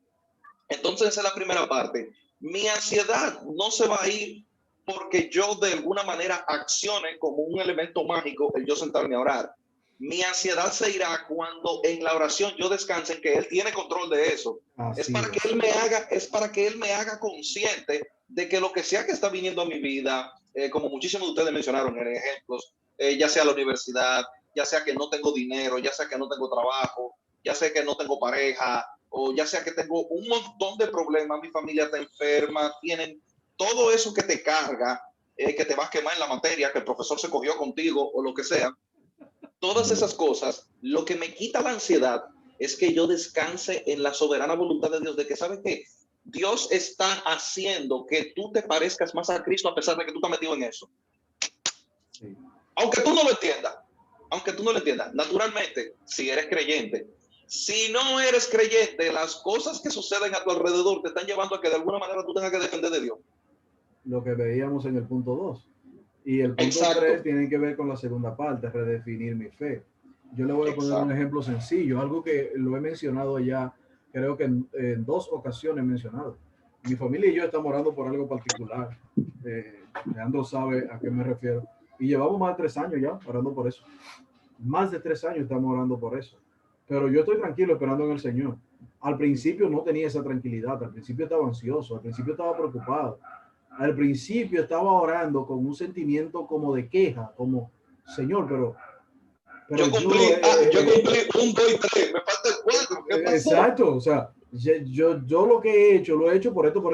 Entonces, esa es la primera parte. Mi ansiedad no se va a ir porque yo de alguna manera accione como un elemento mágico el yo sentarme a orar. Mi ansiedad se irá cuando en la oración yo descanse en que Él tiene control de eso. Es para que Él me haga consciente de que lo que sea que está viniendo a mi vida, como muchísimos de ustedes mencionaron en ejemplos, ya sea la universidad, ya sea que no tengo dinero, ya sea que no tengo trabajo, ya sea que no tengo pareja, o ya sea que tengo un montón de problemas, mi familia está enferma, tienen todo eso que te carga, que te va a quemar en la materia, que el profesor se cogió contigo o lo que sea. Todas esas cosas, lo que me quita la ansiedad es que yo descanse en la soberana voluntad de Dios, de que, ¿sabes qué? Dios está haciendo que tú te parezcas más a Cristo a pesar de que tú estás metido en eso. Sí. Aunque tú no lo entiendas, naturalmente, si eres creyente, si no eres creyente, las cosas que suceden a tu alrededor te están llevando a que de alguna manera tú tengas que depender de Dios. Lo que veíamos en el punto 2. Y el punto 3 tiene que ver con la segunda parte, redefinir mi fe. Yo le voy a poner un ejemplo sencillo, algo que lo he mencionado ya, creo que en 2 ocasiones he mencionado. Mi familia y yo estamos orando por algo particular. Leandro sabe a qué me refiero. Y llevamos más de 3 años ya orando por eso. Más de 3 años estamos orando por eso. Pero yo estoy tranquilo esperando en el Señor. Al principio no tenía esa tranquilidad, al principio estaba ansioso, al principio estaba preocupado. Al principio estaba orando con un sentimiento como de queja, como, Señor, pero yo cumplí 1, 2 y 3, me falta el 4, ¿qué pasó? Exacto, o sea, yo lo que he hecho, lo he hecho por esto,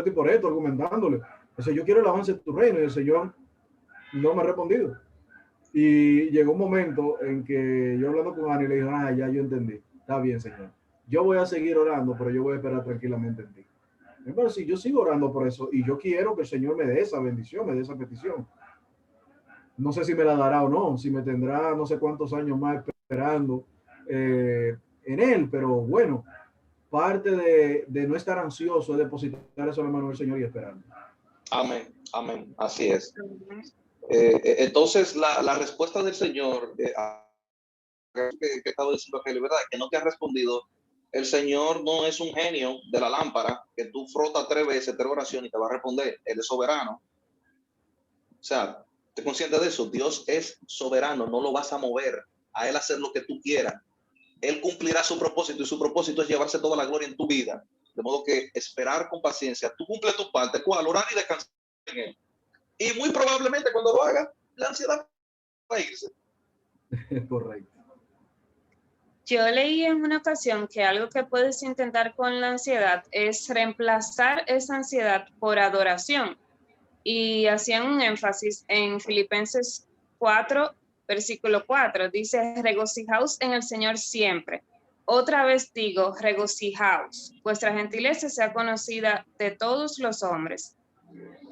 argumentándole. O sea, yo quiero el avance de tu reino, y el Señor no me ha respondido. Y llegó un momento en que yo hablando con Ani le dije, ya yo entendí, está bien, Señor. Yo voy a seguir orando, pero yo voy a esperar tranquilamente en ti. Pero si yo sigo orando por eso y yo quiero que el Señor me dé esa bendición, me dé esa petición. No sé si me la dará o no, si me tendrá no sé cuántos años más esperando en Él, pero bueno, parte de no estar ansioso es depositar eso en la mano del Señor y esperar. Amén, amén, así es. Entonces, la respuesta del Señor, que estaba diciendo que verdad, que no te ha respondido, el Señor no es un genio de la lámpara que tú frotas 3 veces, 3 oraciones y te va a responder. Él es soberano. O sea, te consciente de eso. Dios es soberano, no lo vas a mover a Él hacer lo que tú quieras. Él cumplirá su propósito y su propósito es llevarse toda la gloria en tu vida. De modo que esperar con paciencia. Tú cumples tu parte, ¿cuál? Orar y descansar en Él. Y muy probablemente cuando lo haga, la ansiedad va a irse. Correcto. Yo leí en una ocasión que algo que puedes intentar con la ansiedad es reemplazar esa ansiedad por adoración. Y hacían un énfasis en Filipenses 4, versículo 4. Dice, regocijaos en el Señor siempre. Otra vez digo, regocijaos. Vuestra gentileza sea conocida de todos los hombres.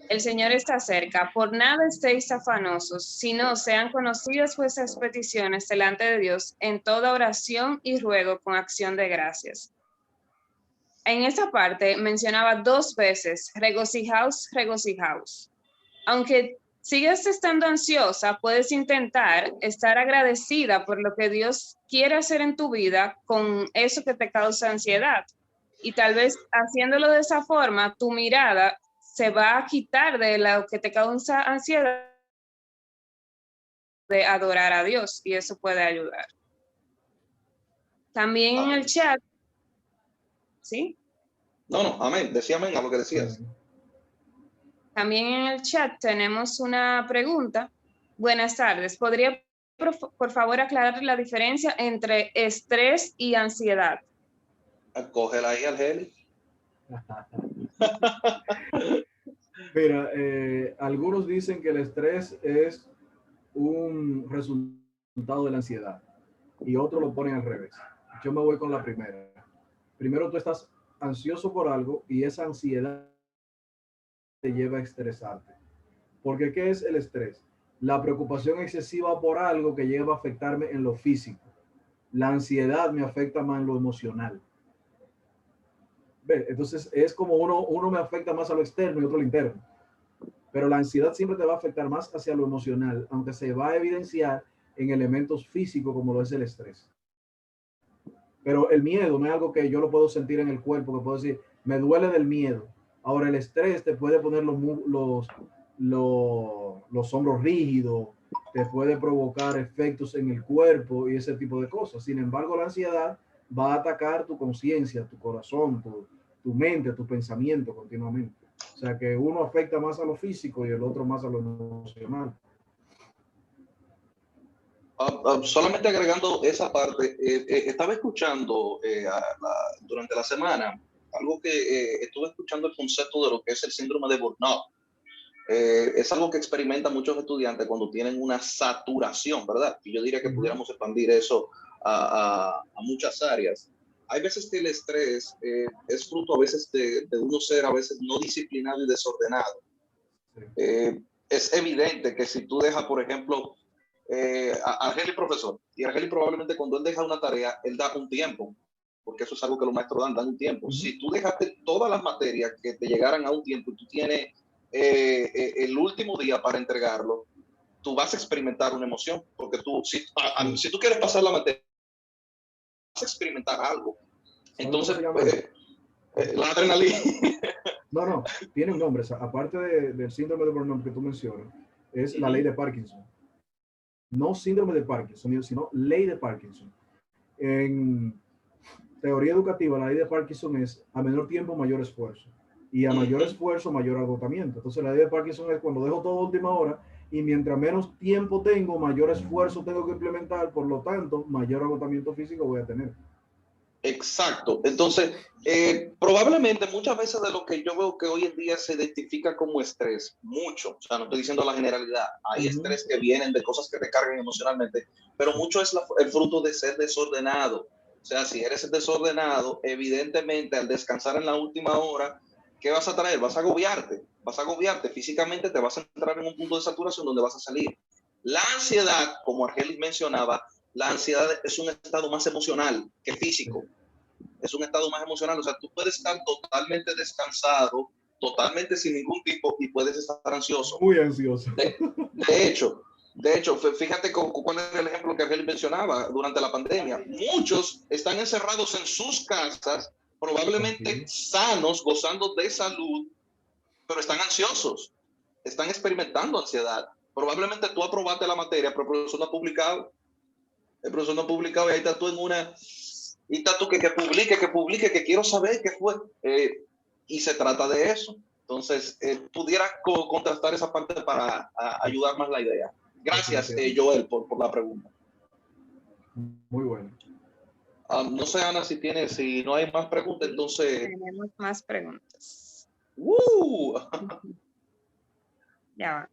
El Señor está cerca, por nada estéis afanosos, sino sean conocidas vuestras peticiones delante de Dios en toda oración y ruego con acción de gracias. En esa parte mencionaba 2 veces, regocijaos, regocijaos. Aunque sigas estando ansiosa, puedes intentar estar agradecida por lo que Dios quiere hacer en tu vida con eso que te causa ansiedad. Y tal vez haciéndolo de esa forma, tu mirada se va a quitar de lo que te causa ansiedad de adorar a Dios y eso puede ayudar. También en el chat, ¿sí? No, no, amén. Decía amén a lo que decías. También en el chat tenemos una pregunta. Buenas tardes. ¿Podría, por favor, aclarar la diferencia entre estrés y ansiedad? Cógela ahí, Argeli. Mira, algunos dicen que el estrés es un resultado de la ansiedad y otros lo ponen al revés. Yo me voy con la primera. Primero tú estás ansioso por algo y esa ansiedad te lleva a estresarte. Porque ¿qué es el estrés? La preocupación excesiva por algo que lleva a afectarme en lo físico. La ansiedad me afecta más en lo emocional. ¿Ve? Entonces es como uno me afecta más a lo externo y otro a lo interno. Pero la ansiedad siempre te va a afectar más hacia lo emocional, aunque se va a evidenciar en elementos físicos como lo es el estrés. Pero el miedo no es algo que yo lo puedo sentir en el cuerpo, que puedo decir, me duele del miedo. Ahora el estrés te puede poner los hombros rígidos, te puede provocar efectos en el cuerpo y ese tipo de cosas. Sin embargo, la ansiedad va a atacar tu conciencia, tu corazón, tu mente, tu pensamiento continuamente. O sea que uno afecta más a lo físico y el otro más a lo emocional. Solamente agregando esa parte, estaba escuchando durante la semana algo que estuve escuchando el concepto de lo que es el síndrome de burnout. Es algo que experimentan muchos estudiantes cuando tienen una saturación, ¿verdad? Y yo diría que pudiéramos expandir eso a muchas áreas. Hay veces que el estrés es fruto a veces de uno ser a veces no disciplinado y desordenado. Es evidente que si tú dejas, por ejemplo, Argeli profesor, y Argeli probablemente cuando él deja una tarea, él da un tiempo, porque eso es algo que los maestros dan un tiempo. Si tú dejaste todas las materias que te llegaran a un tiempo y tú tienes el último día para entregarlo, tú vas a experimentar una emoción, porque tú, si tú quieres pasar la materia, vas a experimentar algo. Entonces, la adrenalina. No, tiene un nombre. Aparte del síndrome de burnout que tú mencionas, es la ley de Parkinson. No síndrome de Parkinson, sino ley de Parkinson. En teoría educativa, la ley de Parkinson es a menor tiempo, mayor esfuerzo. Y a mayor esfuerzo, mayor agotamiento. Entonces, la ley de Parkinson es cuando dejo todo a última hora y mientras menos tiempo tengo, mayor esfuerzo tengo que implementar, por lo tanto, mayor agotamiento físico voy a tener. Exacto. Entonces, probablemente muchas veces de lo que yo veo que hoy en día se identifica como estrés, mucho, o sea, no estoy diciendo la generalidad, hay estrés que vienen de cosas que te cargan emocionalmente, pero mucho es el fruto de ser desordenado. O sea, si eres desordenado, evidentemente al descansar en la última hora, ¿qué vas a traer? Vas a agobiarte, físicamente te vas a entrar en un punto de saturación donde vas a salir. La ansiedad, como Argelis mencionaba, la ansiedad es un estado más emocional que físico. Es un estado más emocional. O sea, tú puedes estar totalmente descansado, totalmente sin ningún tipo y puedes estar ansioso. Muy ansioso. De hecho, fíjate cuál es el ejemplo que Argel mencionaba durante la pandemia. Muchos están encerrados en sus casas, probablemente sanos, gozando de salud, pero están ansiosos, están experimentando ansiedad. Probablemente tú aprobaste la materia, pero el profesor no ha publicado. El profesor no ha publicado y ahí estás tú en una... Y está tú que publique, que quiero saber qué fue. Y se trata de eso. Entonces, pudiera contrastar esa parte para ayudar más la idea. Gracias, Joel, por la pregunta. Muy bueno. No sé, Ana, si no hay más preguntas, entonces... Tenemos más preguntas. ¡Uh! Ya va.